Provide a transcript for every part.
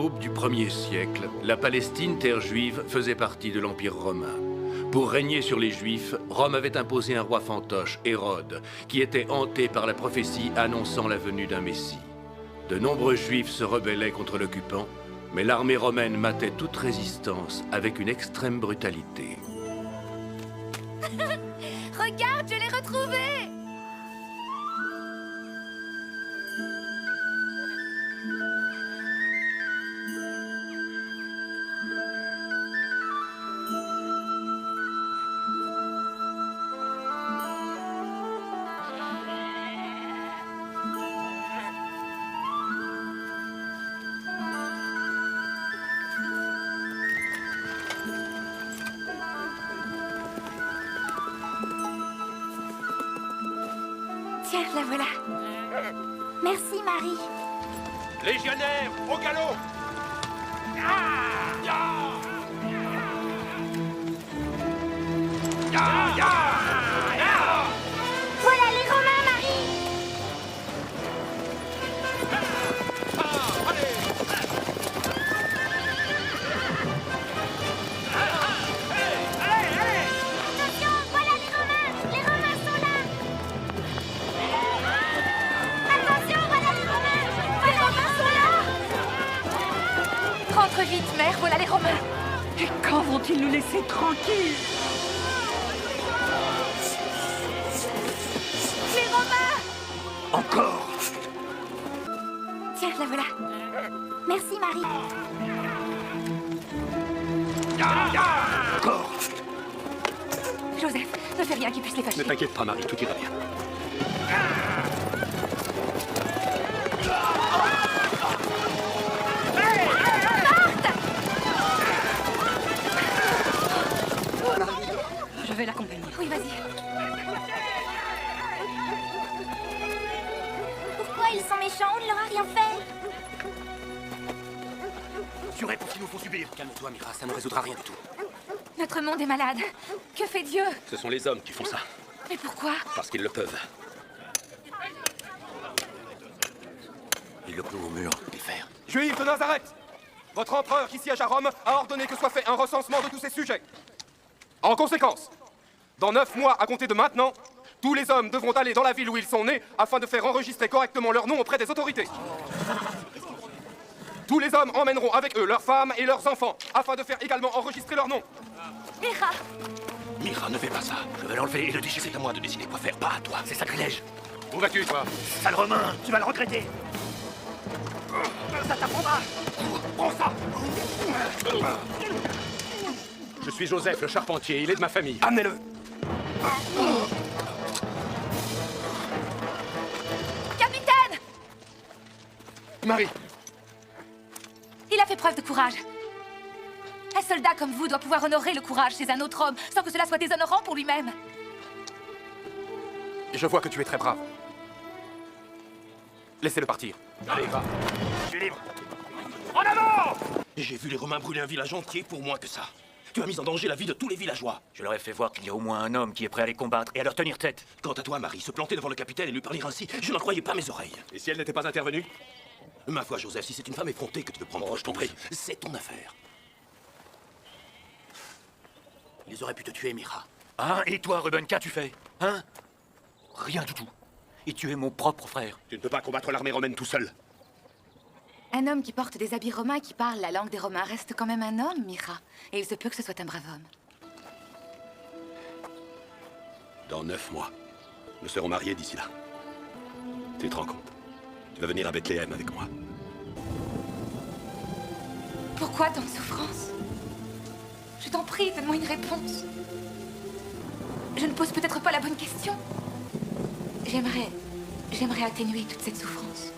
troupes du 1er siècle, la Palestine, terre juive, faisait partie de l'Empire romain. Pour régner sur les Juifs, Rome avait imposé un roi fantoche, Hérode, qui était hanté par la prophétie annonçant la venue d'un Messie. De nombreux Juifs se rebellaient contre l'occupant, mais l'armée romaine matait toute résistance avec une extrême brutalité. Regarde, je l'ai retrouvé! Tiens, la voilà. Merci, Marie. Légionnaires, au galop! Voilà les Romains, Marie! Attention, voilà les Romains! Les Romains sont là! Attention, voilà les Romains! Les Romains sont là! Rentre vite, mère, voilà les Romains! Et quand vont-ils nous laisser tranquilles? Les Romains! Encore! Tiens, la voilà. Merci, Marie. Encore! Joseph, ne fais rien qui puisse les fâcher. Ne t'inquiète pas, Marie, tout ira bien. Je vais l'accompagner. Oui, vas-y. Pourquoi ils sont méchants? On ne leur a rien fait. Tu réponds qu'il nous faut subir. Calme-toi, Mira, ça ne résoudra rien du tout. Notre monde est malade. Que fait Dieu? Ce sont les hommes qui font ça, Mais pourquoi? parce qu'ils le peuvent. Ils le clouent au mur, les fers. Juifs de Nazareth! Votre empereur qui siège à Rome a ordonné que soit fait un recensement de tous ces sujets. En conséquence, dans 9 mois à compter de maintenant, tous les hommes devront aller dans la ville où ils sont nés afin de faire enregistrer correctement leur nom auprès des autorités. Tous les hommes emmèneront avec eux leurs femmes et leurs enfants afin de faire également enregistrer leur nom. Mira! Mira, ne fais pas ça. Je vais l'enlever et le déchirer. C'est à moi de décider quoi faire, pas à toi. C'est sacrilège. Où vas-tu, toi? Sale Romain, tu vas le regretter. Ça t'apprendra. Prends ça. Je suis Joseph, le charpentier. Il est de ma famille. Amenez-le. Capitaine! Marie, Il a fait preuve de courage. Un soldat comme vous doit pouvoir honorer le courage chez un autre homme sans que cela soit déshonorant pour lui-même. je vois que tu es très brave. Laissez-le partir. Allez, va. Je suis libre. En avant! J'ai vu les Romains brûler un village entier pour moins que ça. Tu as mis en danger la vie de tous les villageois. Je leur ai fait voir qu'il y a au moins un homme qui est prêt à les combattre et à leur tenir tête. Quant à toi, Marie, se planter devant le capitaine et lui parler ainsi, je n'en croyais pas mes oreilles. Et si elle n'était pas intervenue? Ma foi, Joseph, si c'est une femme effrontée que tu veux prendre pour je t'en prie. c'est ton affaire. Ils auraient pu te tuer, Mira. Hein? Et toi, Ruben, qu'as-tu fait? Hein? Rien du tout. Et tu es mon propre frère. Tu ne peux pas combattre l'armée romaine tout seul. Un homme qui porte des habits romains et qui parle la langue des Romains reste quand même un homme, Mira. Et il se peut que ce soit un brave homme. Dans 9 mois, nous serons mariés d'ici là. Tu te rends compte? Tu vas venir à Bethléem avec moi. Pourquoi tant de souffrance? Je t'en prie, donne-moi une réponse. Je ne pose peut-être pas la bonne question. J'aimerais atténuer toute cette souffrance.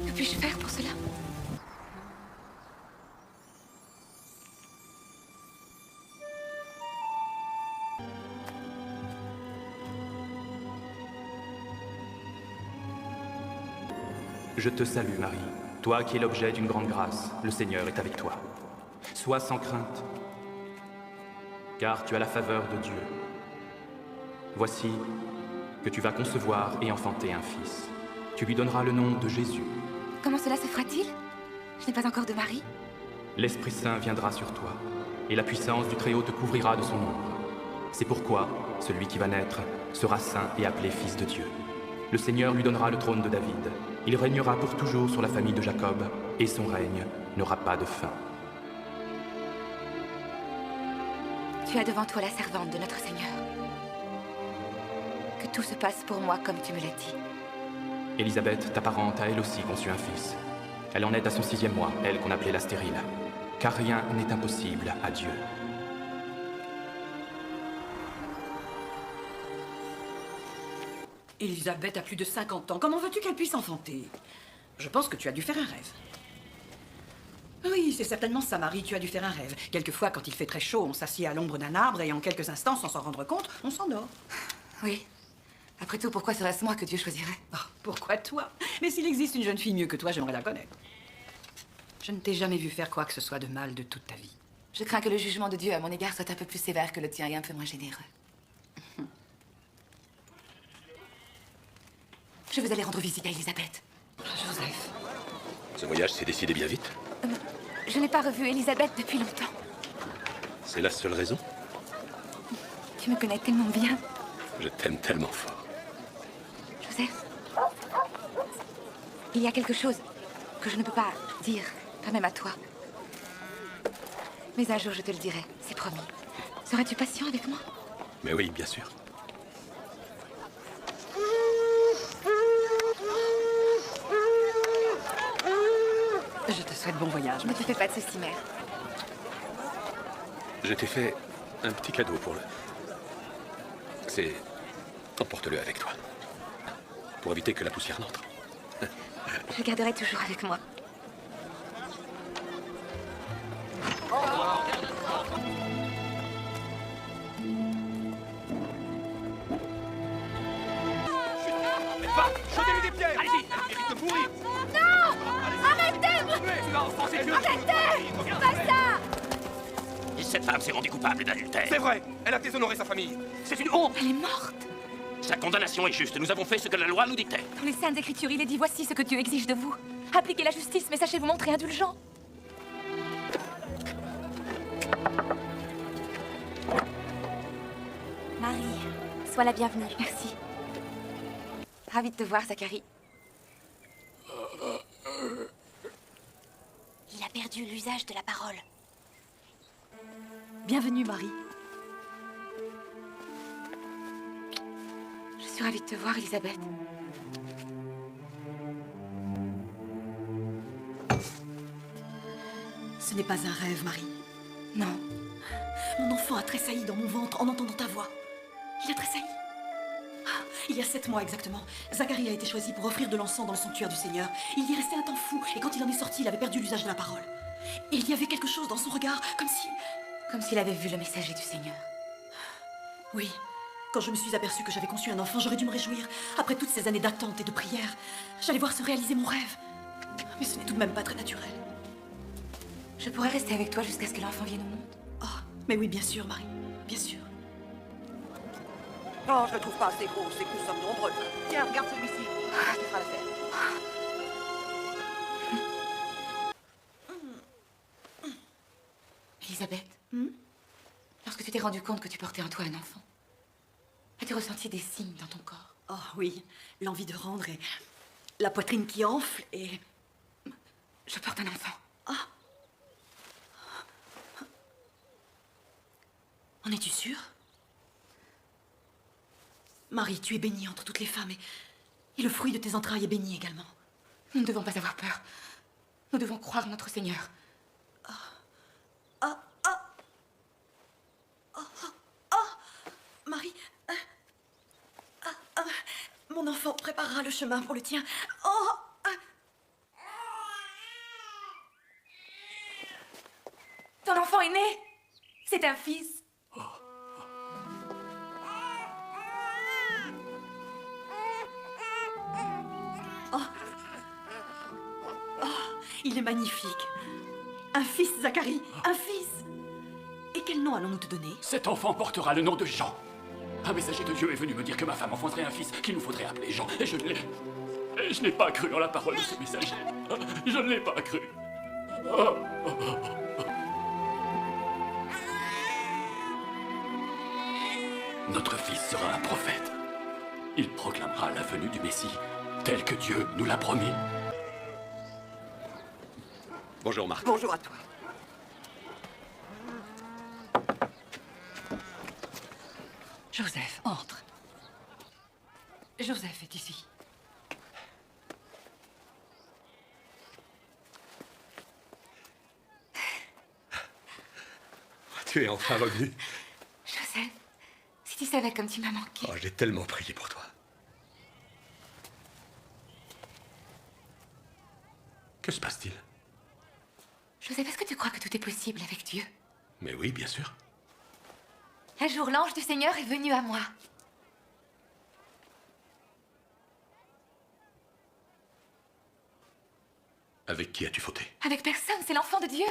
Que puis-je faire pour cela? Je te salue, Marie, toi qui es l'objet d'une grande grâce. Le Seigneur est avec toi. Sois sans crainte, car tu as la faveur de Dieu. Voici que tu vas concevoir et enfanter un fils. Tu lui donneras le nom de Jésus. Comment cela se fera-t-il? Je n'ai pas encore de mari. L'Esprit Saint viendra sur toi, et la puissance du Très-Haut te couvrira de son ombre. C'est pourquoi celui qui va naître sera saint et appelé Fils de Dieu. Le Seigneur lui donnera le trône de David. Il régnera pour toujours sur la famille de Jacob, et son règne n'aura pas de fin. Tu as devant toi la servante de notre Seigneur. Que tout se passe pour moi comme tu me l'as dit. Élisabeth, ta parente, a elle aussi conçu un fils. Elle en est à son 6e mois, elle qu'on appelait la stérile. Car rien n'est impossible à Dieu. Elisabeth a plus de 50 ans. Comment veux-tu qu'elle puisse enfanter? Je pense que tu as dû faire un rêve. Oui, c'est certainement ça, Marie, tu as dû faire un rêve. Quelquefois, quand il fait très chaud, on s'assied à l'ombre d'un arbre et en quelques instants, sans s'en rendre compte, on s'endort. Oui. Après tout, pourquoi serait-ce moi que Dieu choisirait? Oh, pourquoi toi? Mais s'il existe une jeune fille mieux que toi, j'aimerais la connaître. Je ne t'ai jamais vu faire quoi que ce soit de mal de toute ta vie. Je crains que le jugement de Dieu à mon égard soit un peu plus sévère que le tien et un peu moins généreux. Je veux aller rendre visite à Elisabeth. Joseph. Ce voyage s'est décidé bien vite. Je n'ai pas revu Elisabeth depuis longtemps. C'est la seule raison? Tu me connais tellement bien. Je t'aime tellement fort. Joseph, il y a quelque chose que je ne peux pas dire, pas même à toi. Mais un jour, je te le dirai, c'est promis. Seras-tu patient avec moi? Mais oui, bien sûr. Je te souhaite bon voyage. Ne te fais pas de soucis, mère. Je t'ai fait un petit cadeau pour le... C'est... Emporte-le avec toi. Pour éviter que la poussière n'entre. Je le garderai toujours avec moi. Jetez-lui des pierres! Allez-y! Il mérite de mourir! Tu vas offenser Dieu! Arrêtez! Pas ça! Cette femme s'est rendue coupable d'adultère. C'est vrai! Elle a déshonoré sa famille! C'est une honte! Elle est morte. Sa condamnation est juste. Nous avons fait ce que la loi nous dictait. Dans les Saintes Écritures, il est dit, voici ce que Dieu exige de vous. Appliquez la justice, mais sachez vous montrer indulgent. Marie, sois la bienvenue. Merci. Ravie de te voir, Zacharie. Il a perdu l'usage de la parole. Bienvenue, Marie. Je suis ravie de te voir, Elisabeth. Ce n'est pas un rêve, Marie. Non. Mon enfant a tressailli dans mon ventre en entendant ta voix. Il a tressailli. Ah, il y a 7 mois exactement, Zacharie a été choisi pour offrir de l'encens dans le sanctuaire du Seigneur. Il y est resté un temps fou, et quand il en est sorti, il avait perdu l'usage de la parole. Et il y avait quelque chose dans son regard, comme si... Comme s'il avait vu le messager du Seigneur. Oui. Quand je me suis aperçue que j'avais conçu un enfant, j'aurais dû me réjouir. Après toutes ces années d'attente et de prière, j'allais voir se réaliser mon rêve. Mais ce n'est tout de même pas très naturel. Je pourrais rester avec toi jusqu'à ce que l'enfant vienne au monde. Oh, mais oui, bien sûr, Marie. Bien sûr. Non, je le trouve pas assez gros, c'est que nous sommes nombreux. Tiens, regarde celui-ci. Ça fera l'affaire. Elisabeth, lorsque tu t'es rendu compte que tu portais en toi un enfant, as-tu ressenti des signes dans ton corps? Oh oui, l'envie de rendre et la poitrine qui enfle et... Je porte un enfant. Ah. En es-tu sûre? Marie, tu es bénie entre toutes les femmes et le fruit de tes entrailles est béni également. Nous ne devons pas avoir peur. Nous devons croire en notre Seigneur. Marie, mon enfant préparera le chemin pour le tien. Oh, Ton enfant est né. C'est un fils. il est magnifique. Un fils, Zacharie, un fils. Et quel nom allons-nous te donner? Cet enfant portera le nom de Jean. Un messager de Dieu est venu me dire que ma femme enfanterait un fils qu'il nous faudrait appeler Jean. Et je n'ai pas cru en la parole de ce messager. Je ne l'ai pas cru. Notre fils sera un prophète. Il proclamera la venue du Messie, tel que Dieu nous l'a promis. Bonjour, Marc. Bonjour à toi. Joseph, entre. Joseph est ici. Tu es enfin revenu. Joseph, si tu savais comme tu m'as manqué. Oh, j'ai tellement prié pour toi. Que se passe-t-il? Joseph, est-ce que tu crois que tout est possible avec Dieu? Mais oui, bien sûr. Un jour, l'ange du Seigneur est venu à moi. Avec qui as-tu fauté? Avec personne, c'est l'enfant de Dieu.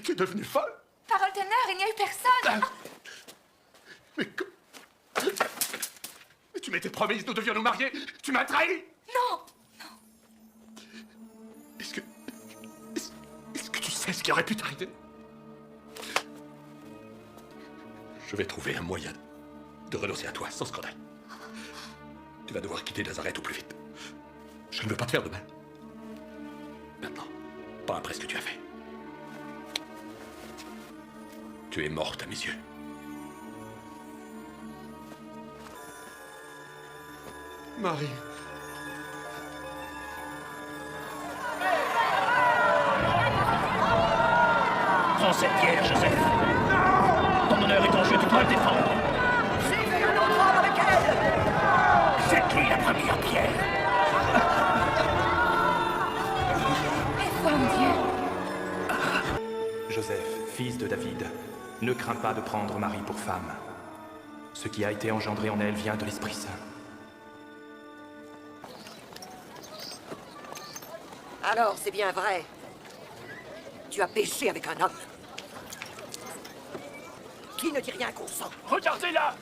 Tu es devenue folle? Parole d'honneur, il n'y a eu personne. Mais Mais tu m'étais promise, nous devions nous marier. Tu m'as trahi. Non. Est-ce que tu sais ce qui aurait pu t'arriver? Je vais trouver un moyen de renoncer à toi sans scandale. Tu vas devoir quitter Nazareth au plus vite. Je ne veux pas te faire de mal. Maintenant, pas après ce que tu as fait. Tu es morte à mes yeux. Marie. Prends cette pierre, Joseph. Ton honneur est en jeu, tu dois le défendre. J'ai vu un autre homme avec elle. Jette lui la première pierre. Et foi en Dieu. Joseph, fils de David, ne crains pas de prendre Marie pour femme. Ce qui a été engendré en elle vient de l'Esprit Saint. Alors, c'est bien vrai. Tu as péché avec un homme. Qui ne dit rien consent. Regardez-la.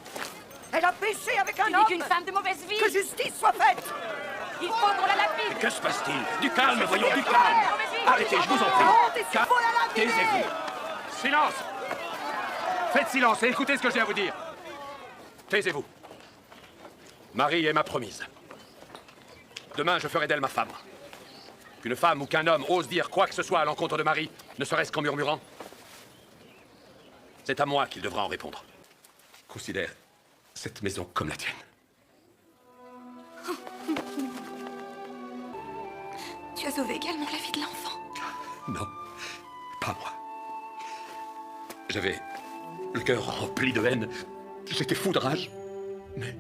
Elle a péché avec un Tu homme. n'es qu'une femme de mauvaise vie. Que justice soit faite. Il faut qu'on la lapide. Que se passe-t-il? Du calme, voyons, du calme. Arrêtez, je vous en prie. Honte et c'est faux la lapider. Taisez-vous. Silence. Faites silence et écoutez ce que j'ai à vous dire. Taisez-vous. Marie est ma promise. Demain, je ferai d'elle ma femme. Qu'une femme ou qu'un homme ose dire quoi que ce soit à l'encontre de Marie, ne serait-ce qu'en murmurant, c'est à moi qu'il devra en répondre. Considère cette maison comme la tienne. Tu as sauvé également la vie de l'enfant. Non, pas moi. J'avais le cœur rempli de haine. J'étais fou de rage. Mais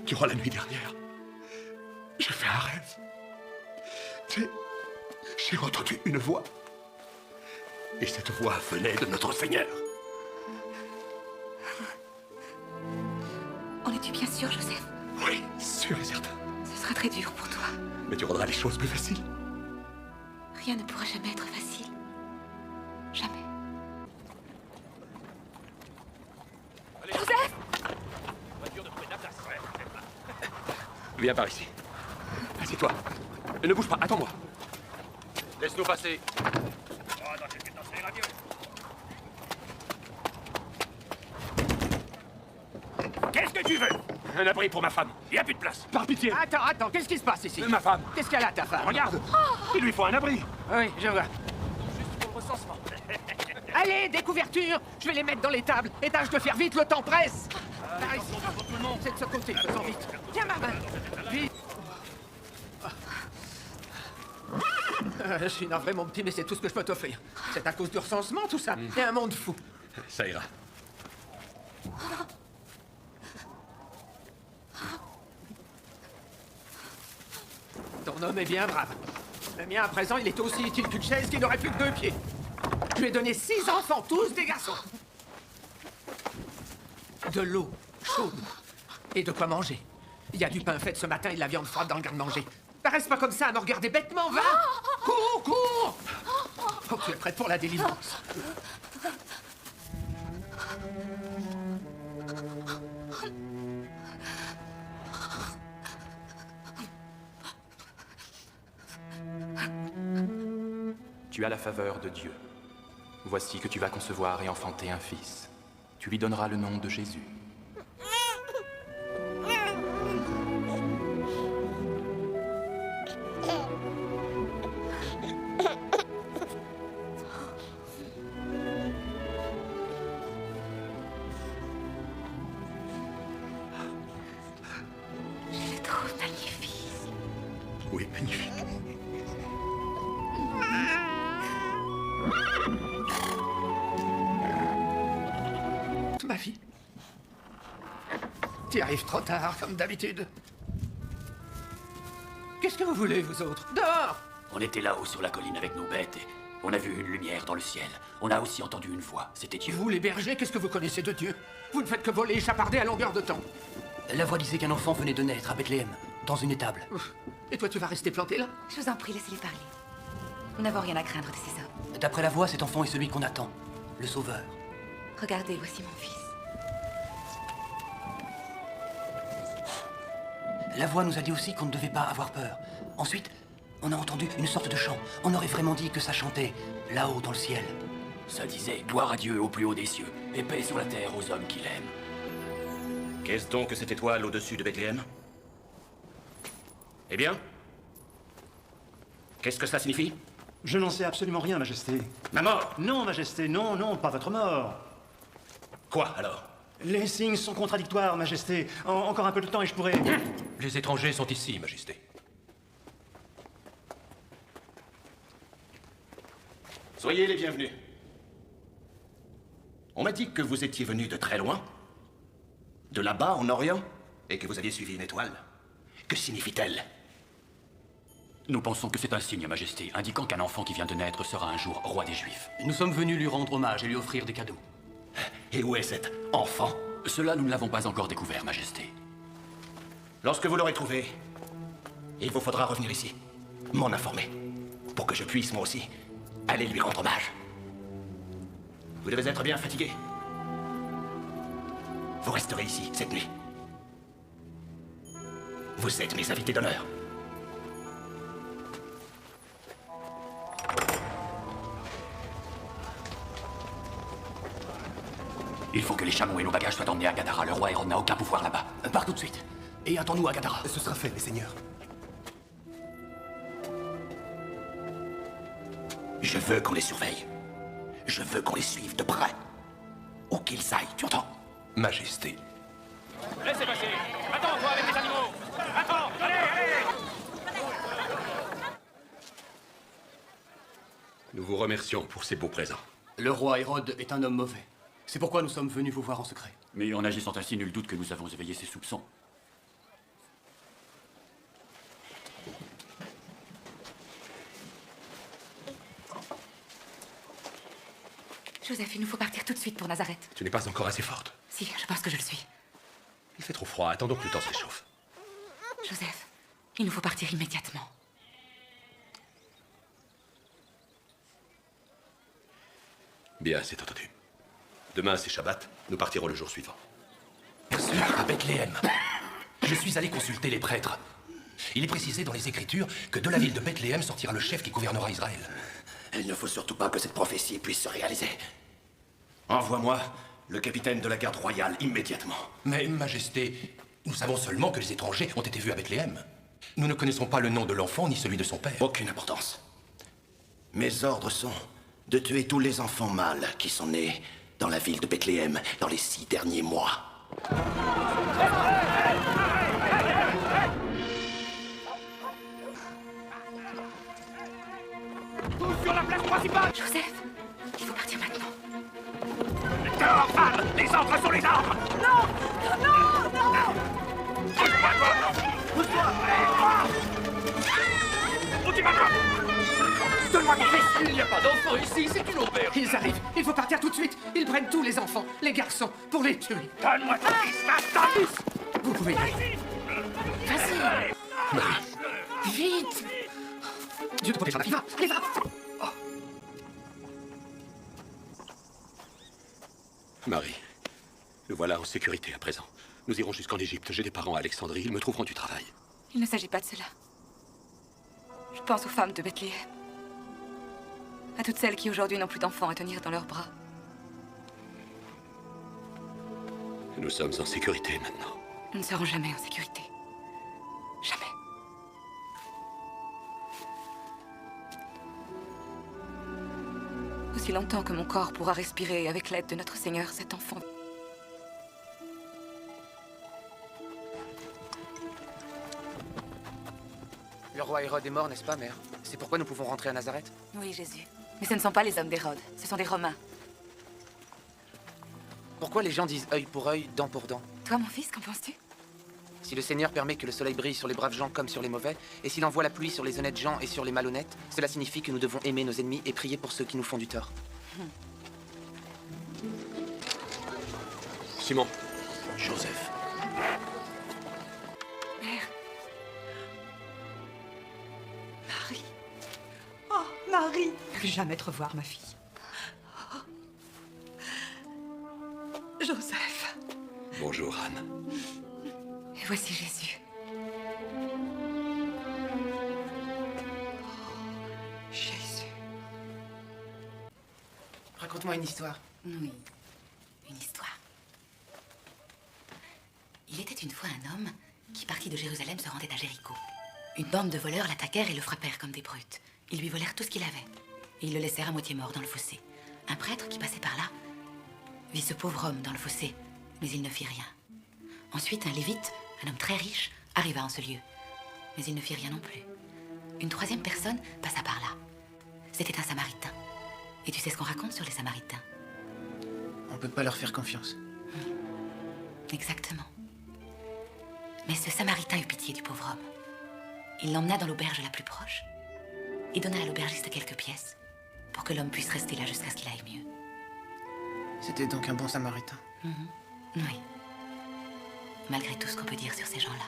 durant la nuit dernière, j'ai fait un rêve. J'ai entendu une voix. Et cette voix venait de notre Seigneur. En es-tu bien sûr, Joseph? Oui, sûr et certain. Ce sera très dur pour toi. Mais tu rendras les choses plus faciles. Rien ne pourra jamais être facile. Jamais. Joseph! Viens par ici. Assieds-toi. Ne bouge pas, attends-moi. Laisse-nous passer. Qu'est-ce que tu veux? Un abri pour ma femme. Il n'y a plus de place. Par pitié. Attends, qu'est-ce qui se passe ici? Ma femme. Qu'est-ce qu'elle a, ta femme? Regarde. Il lui faut un abri. Oui, je vois. Juste pour le recensement. Allez, des couvertures. Je vais les mettre dans les tables. Et tâche de faire vite, le temps presse. Par ici. C'est de ce côté, faisons vite. Tiens ma main. Vite. Je suis navré, mon petit, mais c'est tout ce que je peux t'offrir. C'est à cause du recensement, tout ça. C'est un monde fou. Ça ira. Ton homme est bien brave. Le mien, à présent, il est aussi utile qu'une chaise qui n'aurait plus que 2 pieds. Je lui ai donné 6 enfants, tous des garçons. De l'eau chaude et de quoi manger. Il y a du pain fait ce matin et de la viande froide dans le garde-manger. Reste pas comme ça à me regarder bêtement, va! Cours, cours! Oh, tu es prête pour la délivrance. Tu as la faveur de Dieu. Voici que tu vas concevoir et enfanter un fils. Tu lui donneras le nom de Jésus. Je le trouve magnifique. Oui, magnifique. Ma fille. Tu arrives trop tard, comme d'habitude. Qu'est-ce que vous voulez, vous autres? Dehors! On était là-haut sur la colline avec nos bêtes et on a vu une lumière dans le ciel. On a aussi entendu une voix. C'était Dieu. Vous, les bergers, qu'est-ce que vous connaissez de Dieu? Vous ne faites que voler et chaparder à longueur de temps. La voix disait qu'un enfant venait de naître à Bethléem, dans une étable. Ouf. Et toi, tu vas rester planté là? Je vous en prie, laissez-les parler. Nous n'avons rien à craindre de ces hommes. D'après la voix, cet enfant est celui qu'on attend, le Sauveur. Regardez, voici mon fils. La voix nous a dit aussi qu'on ne devait pas avoir peur. Ensuite, on a entendu une sorte de chant. On aurait vraiment dit que ça chantait là-haut dans le ciel. Ça disait gloire à Dieu au plus haut des cieux, et paix sur la terre aux hommes qui l'aiment. Qu'est-ce donc que cette étoile au-dessus de Bethléem? Eh bien? Qu'est-ce que ça signifie? Je n'en sais absolument rien, Majesté. Ma mort? Non, Majesté, non, non, pas votre mort. Quoi, alors? Les signes sont contradictoires, Majesté. Encore un peu de temps et je pourrais... Les étrangers sont ici, Majesté. Soyez les bienvenus. On m'a dit que vous étiez venu de très loin. De là-bas, en Orient, et que vous aviez suivi une étoile. Que signifie-t-elle? Nous pensons que c'est un signe, Majesté, indiquant qu'un enfant qui vient de naître sera un jour roi des Juifs. Nous sommes venus lui rendre hommage et lui offrir des cadeaux. Et où est cet enfant? Cela, nous ne l'avons pas encore découvert, Majesté. Lorsque vous l'aurez trouvé, il vous faudra revenir ici, m'en informer, pour que je puisse, moi aussi, aller lui rendre hommage. Vous devez être bien fatigué. Vous resterez ici cette nuit. Vous êtes mes invités d'honneur. Il faut que les chameaux et nos bagages soient emmenés à Gadara. Le roi Hérode n'a aucun pouvoir là-bas. Pars tout de suite. Et attends-nous à Gadara. Ce sera fait, mes seigneurs. Je veux qu'on les surveille. Je veux qu'on les suive de près. Où qu'ils aillent, tu entends? Majesté. Laissez passer. Attends, toi, avec les animaux. Attends, allez, allez. Nous vous remercions pour ces beaux présents. Le roi Hérode est un homme mauvais. C'est pourquoi nous sommes venus vous voir en secret. Mais en agissant ainsi, nul doute que nous avons éveillé ses soupçons. Joseph, il nous faut partir tout de suite pour Nazareth. Tu n'es pas encore assez forte. Si, je pense que je le suis. Il fait trop froid, attendons que le temps se réchauffe. Joseph, il nous faut partir immédiatement. Bien, c'est entendu. Demain, c'est Shabbat. Nous partirons le jour suivant. À Bethléem. Je suis allé consulter les prêtres. Il est précisé dans les Écritures que de la ville de Bethléem sortira le chef qui gouvernera Israël. Il ne faut surtout pas que cette prophétie puisse se réaliser. Envoie-moi le capitaine de la garde royale immédiatement. Mais, Majesté, nous savons seulement que les étrangers ont été vus à Bethléem. Nous ne connaissons pas le nom de l'enfant ni celui de son père. Aucune importance. Mes ordres sont de tuer tous les enfants mâles qui sont nés dans la ville de Bethléem dans les 6 derniers mois. Tous sur la place principale. Joseph, il faut partir maintenant. Dehors, femme. Les ordres sont les ordres. Non. Non, non. Pousse-toi, toi. Pousse-toi. Où tu vas, toi? Donne-moi ton fils. Il n'y a pas d'enfants ici, c'est une auberge. Ils arrivent, il faut partir tout de suite. Ils prennent tous les enfants, les garçons, pour les tuer. Donne-moi ton fils, maintenant. Vous pouvez y aller. Vas-y. Vite. Dieu te protégera, va, allez, va. Marie, le voilà en sécurité à présent. Nous irons jusqu'en Égypte. J'ai des parents à Alexandrie. Ils me trouveront du travail. Il ne s'agit pas de cela. Je pense aux femmes de Bethléem. À toutes celles qui aujourd'hui n'ont plus d'enfants à tenir dans leurs bras. Nous sommes en sécurité maintenant. Nous ne serons jamais en sécurité. Jamais. Aussi longtemps que mon corps pourra respirer avec l'aide de notre Seigneur, cet enfant. Le roi Hérode est mort, n'est-ce pas, mère? C'est pourquoi nous pouvons rentrer à Nazareth? Oui, Jésus. Mais ce ne sont pas les hommes d'Hérode, ce sont des Romains. Pourquoi les gens disent œil pour œil, dent pour dent? Toi, mon fils, qu'en penses-tu? Si le Seigneur permet que le soleil brille sur les braves gens comme sur les mauvais, et s'il envoie la pluie sur les honnêtes gens et sur les malhonnêtes, cela signifie que nous devons aimer nos ennemis et prier pour ceux qui nous font du tort. Simon. Joseph. Mère. Marie. Oh, Marie. Plus jamais te revoir, ma fille. Oh. Joseph. Bonjour, Anne. Et voici Jésus. Jésus. Raconte-moi une histoire. Oui, une histoire. Il était une fois un homme qui, parti de Jérusalem, se rendait à Jéricho. Une bande de voleurs l'attaquèrent et le frappèrent comme des brutes. Ils lui volèrent tout ce qu'il avait. Et ils le laissèrent à moitié mort dans le fossé. Un prêtre qui passait par là vit ce pauvre homme dans le fossé, mais il ne fit rien. Ensuite, un lévite, un homme très riche, arriva en ce lieu. Mais il ne fit rien non plus. Une troisième personne passa par là. C'était un Samaritain. Et tu sais ce qu'on raconte sur les Samaritains? On peut pas leur faire confiance. Exactement. Mais ce Samaritain eut pitié du pauvre homme. Il l'emmena dans l'auberge la plus proche et donna à l'aubergiste quelques pièces pour que l'homme puisse rester là jusqu'à ce qu'il aille mieux. C'était donc un bon Samaritain. Oui. Malgré tout ce qu'on peut dire sur ces gens-là.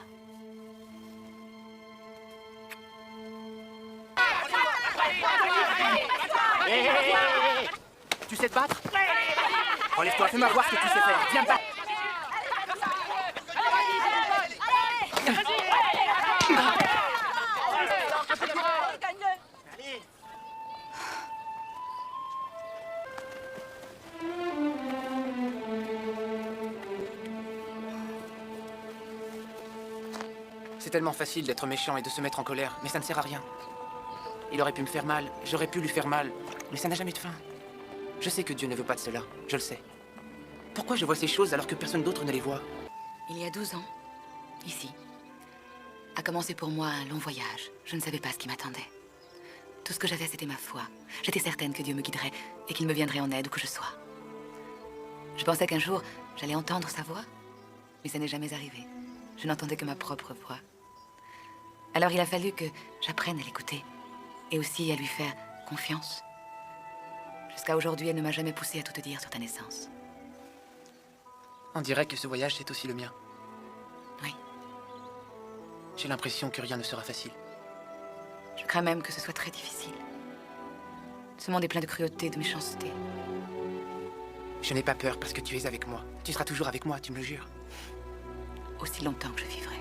Tu sais te battre? Relève-toi, fais-moi voir ce que tu sais faire. Viens te battre. C'est tellement facile d'être méchant et de se mettre en colère, mais ça ne sert à rien. Il aurait pu me faire mal, j'aurais pu lui faire mal, mais ça n'a jamais de fin. Je sais que Dieu ne veut pas de cela, je le sais. Pourquoi je vois ces choses alors que personne d'autre ne les voit? Il y a 12 ans, ici, a commencé pour moi un long voyage. Je ne savais pas ce qui m'attendait. Tout ce que j'avais, c'était ma foi. J'étais certaine que Dieu me guiderait et qu'il me viendrait en aide où que je sois. Je pensais qu'un jour, j'allais entendre sa voix, mais ça n'est jamais arrivé. Je n'entendais que ma propre voix. Alors il a fallu que j'apprenne à l'écouter et aussi à lui faire confiance. Jusqu'à aujourd'hui, elle ne m'a jamais poussée à tout te dire sur ta naissance. On dirait que ce voyage, c'est aussi le mien. Oui. J'ai l'impression que rien ne sera facile. Je crains même que ce soit très difficile. Ce monde est plein de cruauté, de méchanceté. Je n'ai pas peur parce que tu es avec moi. Tu seras toujours avec moi, tu me le jures. Aussi longtemps que je vivrai.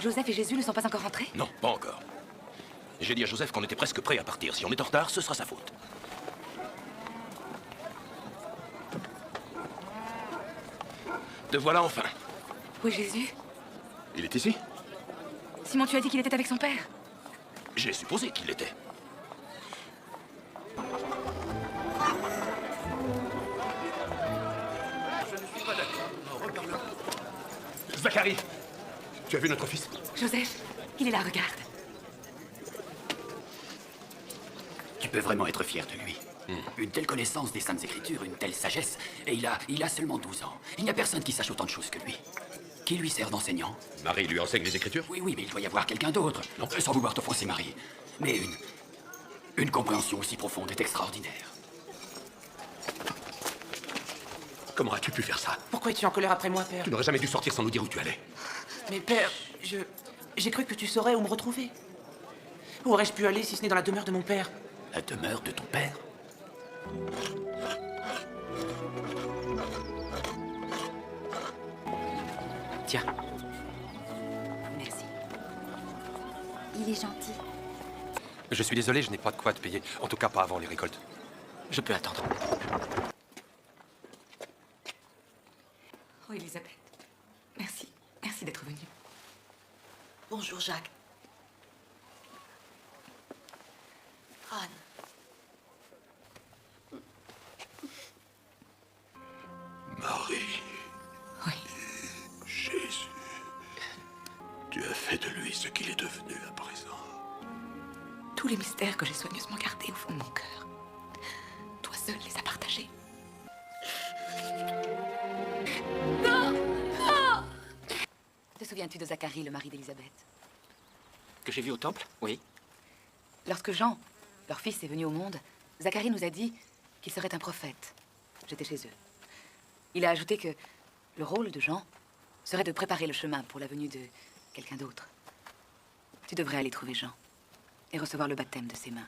Joseph et Jésus ne sont pas encore rentrés? Non, pas encore. J'ai dit à Joseph qu'on était presque prêt à partir. Si on est en retard, ce sera sa faute. Te voilà enfin. Où est Jésus? Il est ici? Simon, tu as dit qu'il était avec son père. J'ai supposé qu'il l'était. Je ne suis pas d'accord. Reparlons. Zacharie, tu as vu notre fils? Joseph, il est là, regarde. Tu peux vraiment être fier de lui. Une telle connaissance des Saintes Écritures, une telle sagesse, et il a seulement 12 ans. Il n'y a personne qui sache autant de choses que lui. Qui lui sert d'enseignant? Marie lui enseigne les Écritures? Oui, mais il doit y avoir quelqu'un d'autre. Non, sans vouloir t'offenser, Marie. Mais une compréhension aussi profonde est extraordinaire. Comment as-tu pu faire ça? Pourquoi es-tu en colère après moi, père? Tu n'aurais jamais dû sortir sans nous dire où tu allais. Mais père, j'ai cru que tu saurais où me retrouver. Où aurais-je pu aller si ce n'est dans la demeure de mon père? La demeure de ton père? Tiens. Merci. Il est gentil. Je suis désolé, je n'ai pas de quoi te payer. En tout cas, pas avant les récoltes. Je peux attendre. Oh, Elisabeth. Merci. Merci d'être venue. Bonjour, Jacques. Ron. Marie. Oui. Jésus. Tu as fait de lui ce qu'il est devenu à présent. Tous les mystères que j'ai soigneusement gardés au fond de mon cœur, toi seul les as partagés. Non! Non! Te souviens-tu de Zacharie, le mari d'Élisabeth? Que j'ai vu au temple? Oui. Lorsque Jean, leur fils, est venu au monde, Zacharie nous a dit qu'il serait un prophète. J'étais chez eux. Il a ajouté que le rôle de Jean serait de préparer le chemin pour la venue de quelqu'un d'autre. Tu devrais aller trouver Jean et recevoir le baptême de ses mains.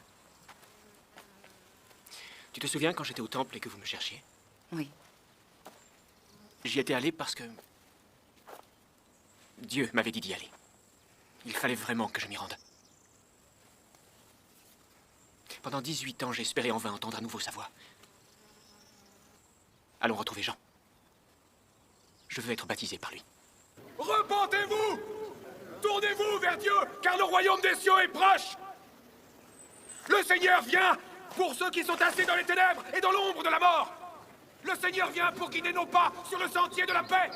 Tu te souviens quand j'étais au temple et que vous me cherchiez? Oui. J'y étais allé parce que Dieu m'avait dit d'y aller. Il fallait vraiment que je m'y rende. Pendant 18 ans, j'ai espéré en vain entendre à nouveau sa voix. Allons retrouver Jean. Je veux être baptisé par lui. Repentez-vous! Tournez-vous vers Dieu, car le royaume des cieux est proche! Le Seigneur vient pour ceux qui sont assis dans les ténèbres et dans l'ombre de la mort! Le Seigneur vient pour guider nos pas sur le sentier de la paix!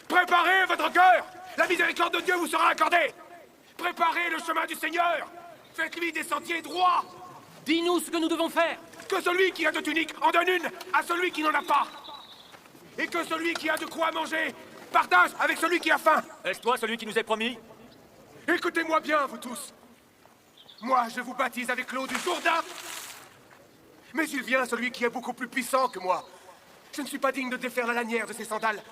Préparez votre cœur! La miséricorde de Dieu vous sera accordée! Préparez le chemin du Seigneur! Faites-lui des sentiers droits! Dis-nous ce que nous devons faire! Que celui qui a de tuniques en donne une à celui qui n'en a pas! Et que celui qui a de quoi manger partage avec celui qui a faim! Est-ce toi celui qui nous est promis? Écoutez-moi bien, vous tous! Moi, je vous baptise avec l'eau du Jourdain! Mais il vient celui qui est beaucoup plus puissant que moi. Je ne suis pas digne de défaire la lanière de ses sandales.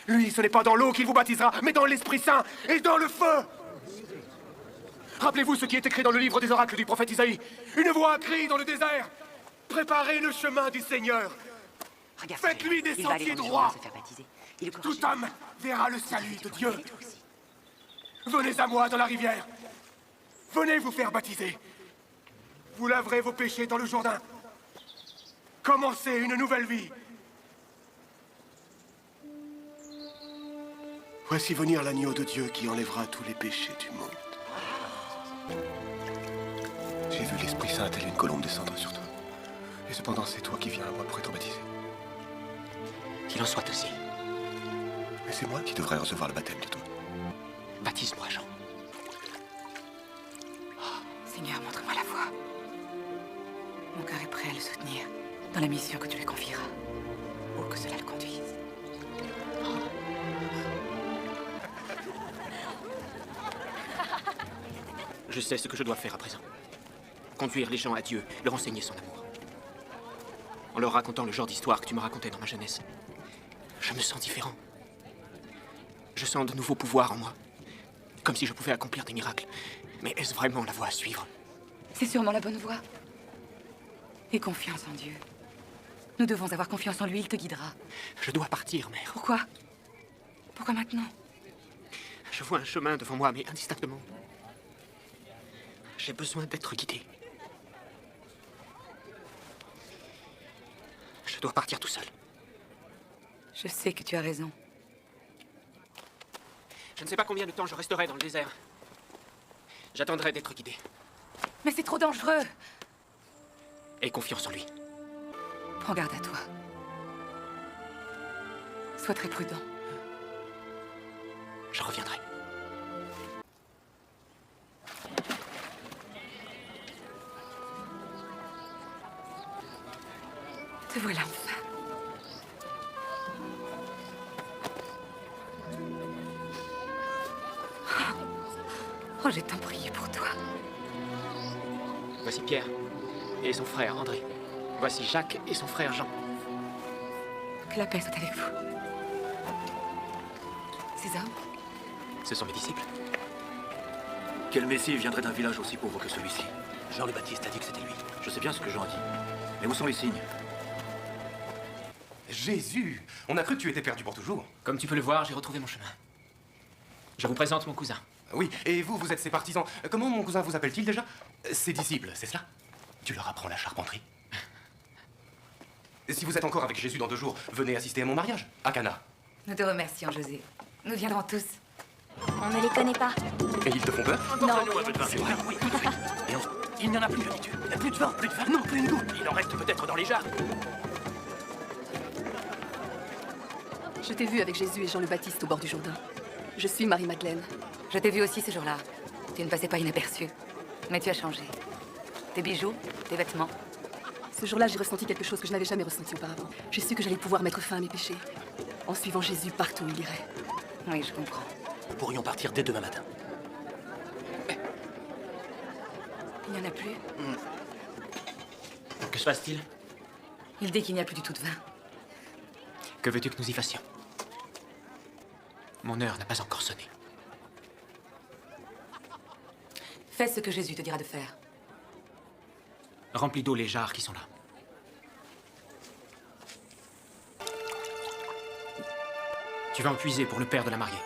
Lui, ce n'est pas dans l'eau qu'il vous baptisera, mais dans l'Esprit Saint et dans le feu! Rappelez-vous ce qui est écrit dans le livre des oracles du prophète Isaïe. Une voix crie dans le désert. Préparez le chemin du Seigneur. Faites-lui des sentiers droits. Tout homme verra le salut de Dieu. Venez à moi dans la rivière. Venez vous faire baptiser. Vous laverez vos péchés dans le Jourdain. Commencez une nouvelle vie. Voici venir l'agneau de Dieu qui enlèvera tous les péchés du monde. J'ai vu l'Esprit Saint tel une colombe descendre sur toi. Et cependant, c'est toi qui viens à moi pour être baptisé. Qu'il en soit ainsi. Mais c'est moi qui devrais recevoir le baptême de toi. Baptise-moi, Jean. Seigneur, montre-moi la voie. Mon cœur est prêt à le soutenir dans la mission que tu lui confieras, où que cela le conduise. Je sais ce que je dois faire à présent. Conduire les gens à Dieu, leur enseigner son amour. En leur racontant le genre d'histoire que tu me racontais dans ma jeunesse, je me sens différent. Je sens de nouveaux pouvoirs en moi. Comme si je pouvais accomplir des miracles. Mais est-ce vraiment la voie à suivre? C'est sûrement la bonne voie. Aie confiance en Dieu. Nous devons avoir confiance en lui, il te guidera. Je dois partir, mère. Pourquoi? Pourquoi maintenant? Je vois un chemin devant moi, mais indistinctement. J'ai besoin d'être guidé. Je dois partir tout seul. Je sais que tu as raison. Je ne sais pas combien de temps je resterai dans le désert. J'attendrai d'être guidé. Mais c'est trop dangereux. Aie confiance en lui. Prends garde à toi. Sois très prudent. Je reviendrai. Te voilà enfin. Oh, j'ai tant prié pour toi. Voici Pierre et son frère André. Voici Jacques et son frère Jean. Que la paix soit avec vous. Ces hommes? Ce sont mes disciples. Quel messie viendrait d'un village aussi pauvre que celui-ci? Jean le Baptiste a dit que c'était lui. Je sais bien ce que Jean a dit. Mais où sont les signes? Jésus! On a cru que tu étais perdu pour toujours. Comme tu peux le voir, j'ai retrouvé mon chemin. Je vous présente mon cousin. Oui, et vous, vous êtes ses partisans. Comment mon cousin vous appelle-t-il déjà? Ses disciples, c'est cela? Tu leur apprends la charpenterie? Si vous êtes encore avec Jésus dans 2 jours, venez assister à mon mariage, à Cana. Nous te remercions, José. Nous viendrons tous. On ne les connaît pas. Et ils te font peur? Non. C'est vrai, oui, tout de suite. Et il n'y en a plus, dis-tu. Plus de vin, plus de vin. Non, plus une goutte. Il en reste peut-être dans les jarres. Je t'ai vu avec Jésus et Jean le Baptiste au bord du Jourdain. Je suis Marie-Madeleine. Je t'ai vu aussi ce jour-là. Tu ne passais pas inaperçu. Mais tu as changé. Tes bijoux, tes vêtements. Ce jour-là, j'ai ressenti quelque chose que je n'avais jamais ressenti auparavant. J'ai su que j'allais pouvoir mettre fin à mes péchés, en suivant Jésus partout où il irait. Oui, je comprends. Nous pourrions partir dès demain matin. Il n'y en a plus. Que se passe-t-il? Il dit qu'il n'y a plus du tout de vin. Que veux-tu que nous y fassions? Mon heure n'a pas encore sonné. Fais ce que Jésus te dira de faire. Remplis d'eau les jarres qui sont là. Tu vas en puiser pour le père de la mariée.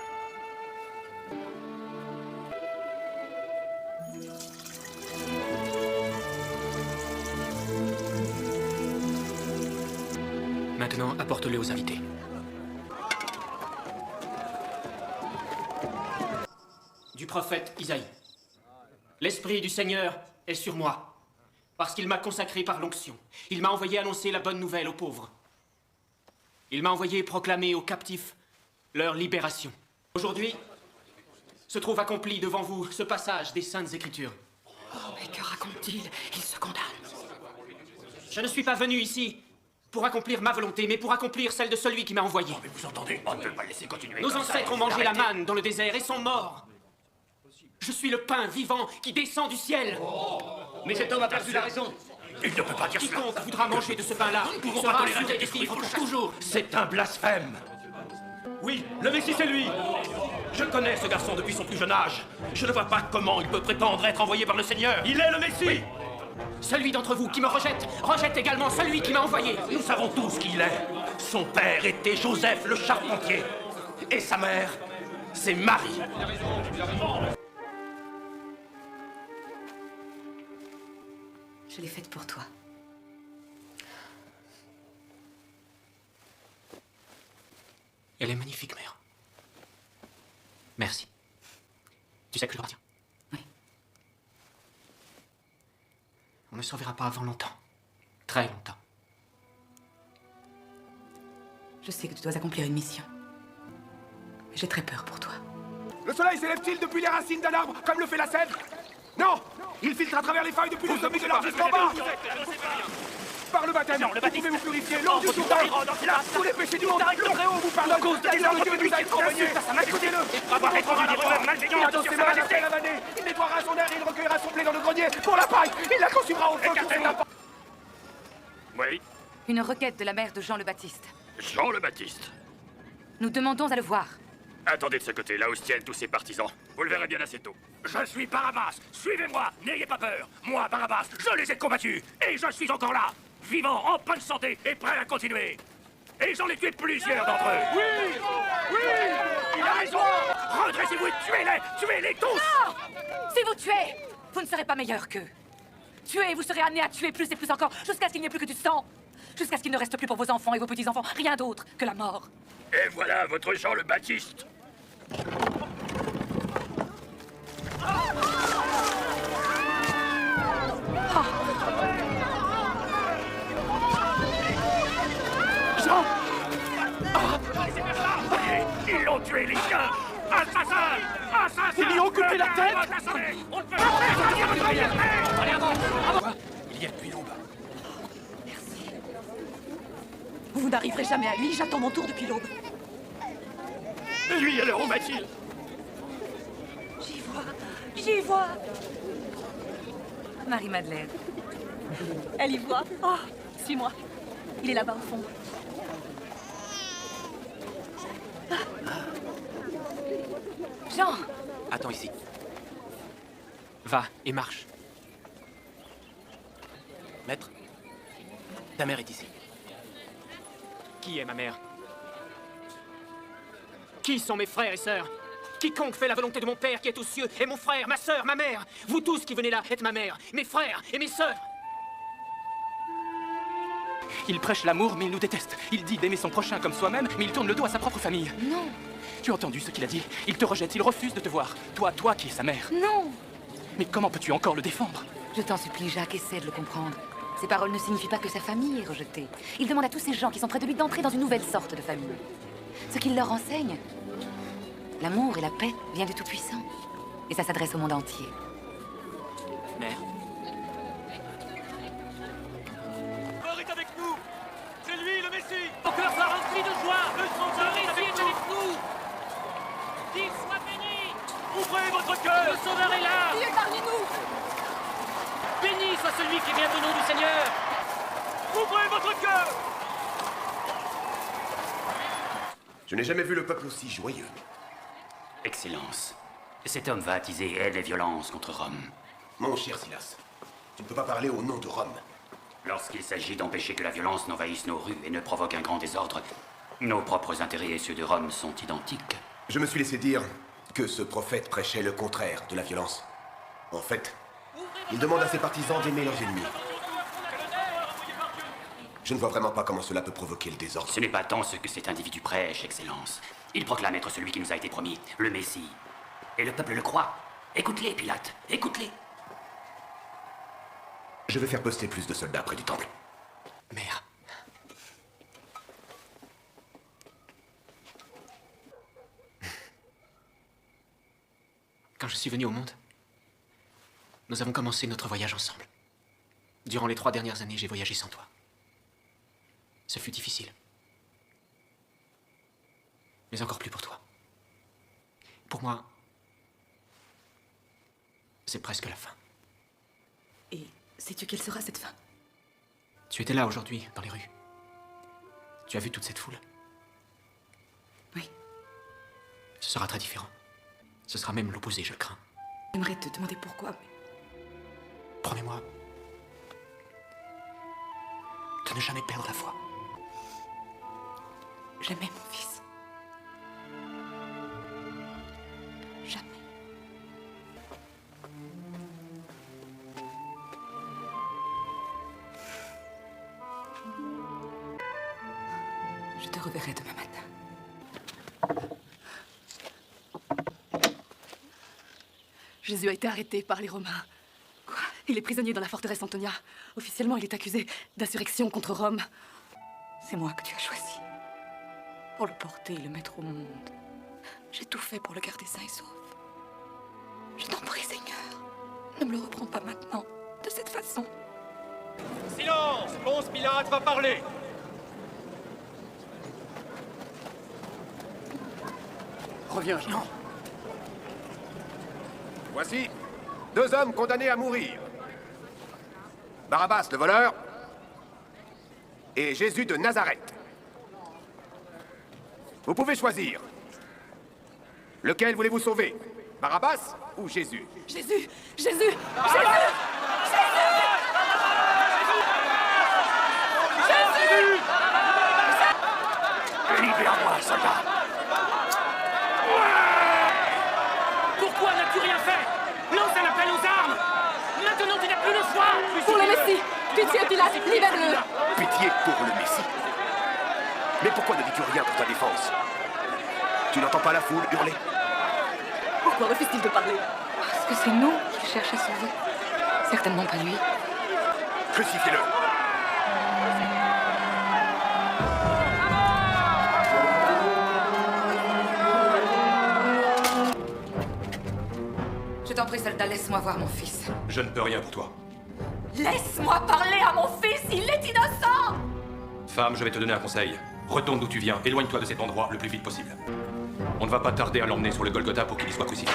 Maintenant, apporte-le aux invités. Du prophète Isaïe. L'Esprit du Seigneur est sur moi, parce qu'il m'a consacré par l'onction. Il m'a envoyé annoncer la bonne nouvelle aux pauvres. Il m'a envoyé proclamer aux captifs leur libération. Aujourd'hui, se trouve accompli devant vous ce passage des Saintes Écritures. Mais que raconte-t-il? Il se condamne. Je ne suis pas venu ici pour accomplir ma volonté, mais pour accomplir celle de celui qui m'a envoyé. Mais vous entendez? On ne peut pas laisser continuer. Nos comme ça. ancêtres ont mangé la Arrêtez. manne dans le désert et sont morts. Je suis le pain vivant qui descend du ciel. Mais cet homme a perdu la raison. Il ne peut pas dire cela. Quiconque voudra manger de ce pain-là pouvons sera pas tolérer assuré de des vivre fruits pour toujours. C'est un blasphème. Oui, le Messie, c'est lui. Je connais ce garçon depuis son plus jeune âge. Je ne vois pas comment il peut prétendre être envoyé par le Seigneur. Il est le Messie. Oui. Celui d'entre vous qui me rejette également celui qui m'a envoyé. Nous savons tous qui il est. Son père était Joseph le charpentier. Et sa mère, c'est Marie. Je l'ai faite pour toi. Elle est magnifique, mère. Merci. Tu sais que je le retiens. Oui. On ne se reverra pas avant longtemps. Très longtemps. Je sais que tu dois accomplir une mission. Mais j'ai très peur pour toi. Le soleil s'élève-t-il depuis les racines d'un arbre, comme le fait la sève? Non! Il filtre à travers les feuilles depuis le sommet de l'arbre jusqu'en bas! Par le baptême, vous pouvez vous purifier, l'eau du Jourdain! Là, tous les péchés du monde, le Très-Haut vous pardonne! Les hommes de Dieu nous a convenu! Écoutez-le! Avoir répondu des rumeurs Il malveillantes dans sur ses sa mains la majesté. terre avanée! Il nettoiera son air et il recueillera son blé dans le grenier! Pour la paille, il la consumera au feu pour son apport! Oui, Une requête de la mère de Jean le Baptiste. Jean le Baptiste. Nous demandons à le voir. Attendez de ce côté, là où se tiennent tous ses partisans. Vous le verrez bien assez tôt. Je suis Barabbas. Suivez-moi. N'ayez pas peur. Moi, Barabbas, je les ai combattus. Et je suis encore là. Vivant, en bonne santé et prêt à continuer. Et j'en ai tué plusieurs d'entre eux. Oui! Oui! Il a raison! Redressez-vous et tuez-les tous. Non! Si vous tuez, vous ne serez pas meilleur qu'eux. Tuez, vous serez amenés à tuer plus et plus encore, jusqu'à ce qu'il n'y ait plus que du sang. Jusqu'à ce qu'il ne reste plus pour vos enfants et vos petits-enfants rien d'autre que la mort. Et voilà votre Jean le Baptiste. Jean! Ils l'ont tué, les chiens. Assassin! Assassin! Ils lui ont coupé la tête! On ne peut pas faire. Allez, avant! Il y a depuis l'aube. Vous n'arriverez jamais à lui, j'attends mon tour depuis l'aube. Lui, alors, où va-t-il? J'y vois. Marie-Madeleine. Elle y voit. Oh, suis-moi. Il est là-bas au fond. Jean! Attends ici. Va et marche. Maître, ta mère est ici. Qui est ma mère? Qui sont mes frères et sœurs? Quiconque fait la volonté de mon père qui est aux cieux est mon frère, ma sœur, ma mère. Vous tous qui venez là êtes ma mère, mes frères et mes sœurs. Il prêche l'amour, mais il nous déteste. Il dit d'aimer son prochain comme soi-même, mais il tourne le dos à sa propre famille. Non. Tu as entendu ce qu'il a dit? Il te rejette, il refuse de te voir. Toi qui es sa mère. Non. Mais comment peux-tu encore le défendre? Je t'en supplie, Jacques, essaie de le comprendre. Ces paroles ne signifient pas que sa famille est rejetée. Il demande à tous ces gens qui sont près de lui d'entrer dans une nouvelle sorte de famille. Ce qu'il leur enseigne, l'amour et la paix vient du Tout-Puissant. Et ça s'adresse au monde entier. Mère. Mort est avec nous. C'est lui le Messie. Ton cœur soit rempli de joie. Le Sauveur est avec nous. nous. Qu'il soit béni. Ouvrez votre cœur. Le Sauveur est là. Il est parmi nous. Béni soit celui qui vient au nom du Seigneur. Ouvrez votre cœur. Je n'ai jamais vu le peuple aussi joyeux. Excellence, cet homme va attiser haine et violence contre Rome. Mon cher Silas, tu ne peux pas parler au nom de Rome. Lorsqu'il s'agit d'empêcher que la violence n'envahisse nos rues et ne provoque un grand désordre, nos propres intérêts et ceux de Rome sont identiques. Je me suis laissé dire que ce prophète prêchait le contraire de la violence. En fait, il demande à ses partisans d'aimer leurs ennemis. Je ne vois vraiment pas comment cela peut provoquer le désordre. Ce n'est pas tant ce que cet individu prêche, Excellence. Il proclame être celui qui nous a été promis, le Messie. Et le peuple le croit. Écoute-les, Pilate, écoute-les. Je vais faire poster plus de soldats près du temple. Mère. Quand je suis venu au monde, nous avons commencé notre voyage ensemble. Durant les 3 dernières années, j'ai voyagé sans toi. Ce fut difficile. Mais encore plus pour toi. Pour moi, c'est presque la fin. Et sais-tu quelle sera cette fin? Tu étais là aujourd'hui, dans les rues. Tu as vu toute cette foule? Oui. Ce sera très différent. Ce sera même l'opposé, je le crains. J'aimerais te demander pourquoi, mais... Promets-moi de ne jamais perdre la foi. Jamais, mon fils. Jamais. Je te reverrai demain matin. Jésus a été arrêté par les Romains. Quoi? Il est prisonnier dans la forteresse Antonia. Officiellement, il est accusé d'insurrection contre Rome. C'est moi que tu as choisi. Pour le porter et le mettre au monde. J'ai tout fait pour le garder sain et sauf. Je t'en prie, Seigneur. Ne me le reprends pas maintenant, de cette façon. Silence! Ponce Pilate va parler! Reviens, Jean. Voici 2 hommes condamnés à mourir. Barabbas le voleur et Jésus de Nazareth. Vous pouvez choisir. Lequel voulez-vous sauver? Barabbas ou Jésus? Jésus! Jésus! Jésus! Libère-moi, soldat. Pourquoi n'as-tu rien fait? Lance un appel aux armes. Maintenant, tu n'as plus le choix. Pour le Messie! Pitié, Pilate, libère-le! Pitié pour le Messie. Mais pourquoi ne dis-tu rien pour ta défense? Tu n'entends pas la foule hurler? Pourquoi refuse-t-il de parler? Parce que c'est nous qu'il cherche à sauver. Certainement pas lui. Crucifiez-le! Je t'en prie, soldat, laisse-moi voir mon fils. Je ne peux rien pour toi. Laisse-moi parler à mon fils! Il est innocent! Femme, je vais te donner un conseil. Retourne d'où tu viens, éloigne-toi de cet endroit le plus vite possible. On ne va pas tarder à l'emmener sur le Golgotha pour qu'il y soit crucifié.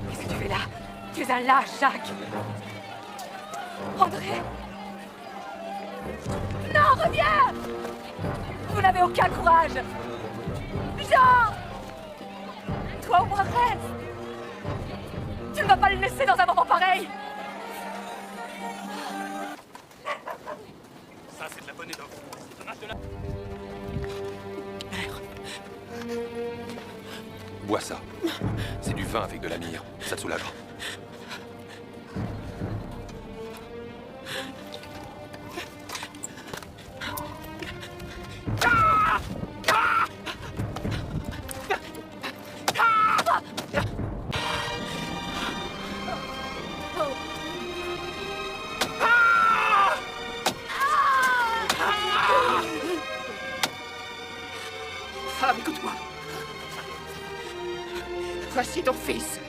Qu'est-ce que tu fais là? Tu es un lâche, Jacques! André! Non, reviens! Vous n'avez aucun courage! Jean! toi au moins reste. Tu ne vas pas le laisser dans un moment pareil. Ça, c'est de la bonne étoffe. Bois ça. C'est du vin avec de la myrrhe. Ça te soulagera. Femme, écoute-moi. Voici ton fils.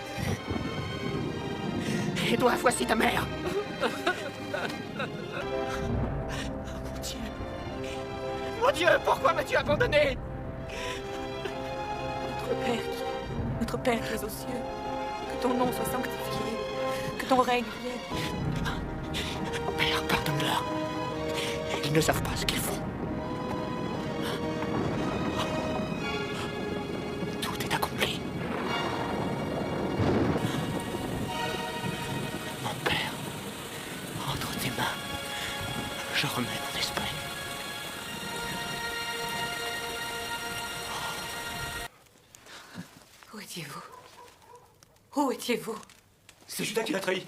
Et toi, voici ta mère. Mon Dieu. Mon Dieu, pourquoi m'as-tu abandonné? Notre Père qui es aux cieux, que ton nom soit sanctifié, que ton règne vienne. Père, pardonne-leur. Ils ne savent pas ce qu'ils font. Tout est accompli. Mon Père, entre tes mains, je remets mon esprit. Où étiez-vous? Où étiez-vous? C'est Judas qui l'a trahi.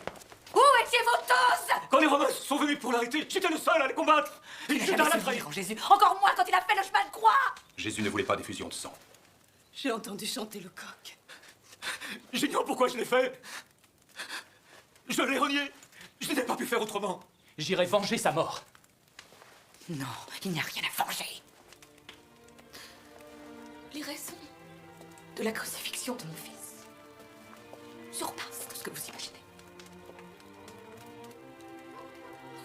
Où étiez-vous tous? Quand les Romains sont venus pour l'arrêter, j'étais le seul à les combattre. Et Judas l'a trahi. Jésus. Encore moins quand il a fait le chemin de croix. Jésus ne voulait pas d'effusion de sang. J'ai entendu chanter le coq. J'ignore pourquoi je l'ai fait. Je l'ai renié. Je n'ai pas pu faire autrement. J'irai venger sa mort. Non, il n'y a rien à venger. Les raisons de la crucifixion de mon fils surpassent tout ce que vous imaginez.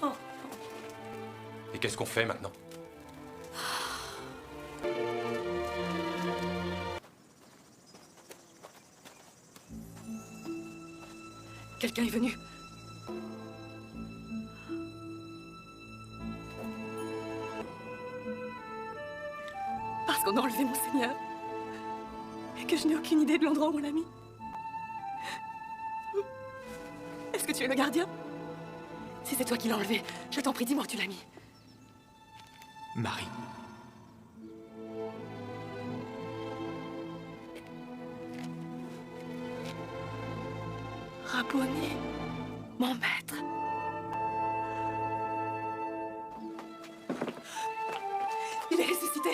Oh. Et qu'est-ce qu'on fait maintenant? Quelqu'un est venu. Parce qu'on a enlevé mon Seigneur. Et que je n'ai aucune idée de l'endroit où on l'a mis. Est-ce que tu es le gardien? Si c'est toi qui l'as enlevé, je t'en prie, dis-moi où tu l'as mis. Marie. Rabboni, mon maître. Il est ressuscité.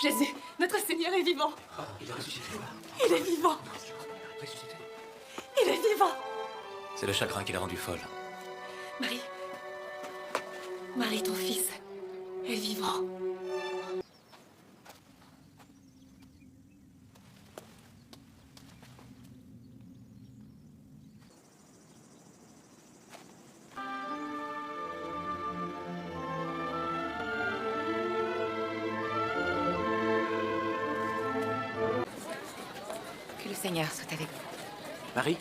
Jésus, notre Seigneur est vivant. Il est ressuscité. Il est vivant. Ressuscité. Il est vivant. C'est le chagrin qui l'a rendu folle. Marie. Marie, ton fils est vivant. Que le Seigneur soit avec vous. Marie,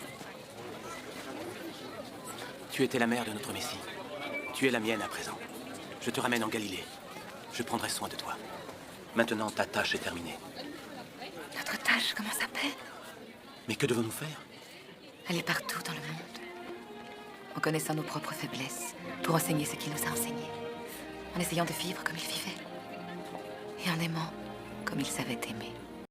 tu étais la mère de notre Messie. Tu es la mienne à présent. Je te ramène en Galilée. Je prendrai soin de toi. Maintenant, ta tâche est terminée. Notre tâche commence à peine. Mais que devons-nous faire? Aller partout dans le monde, en connaissant nos propres faiblesses, pour enseigner ce qu'il nous a enseigné, en essayant de vivre comme il vivait, et en aimant comme il savait aimer.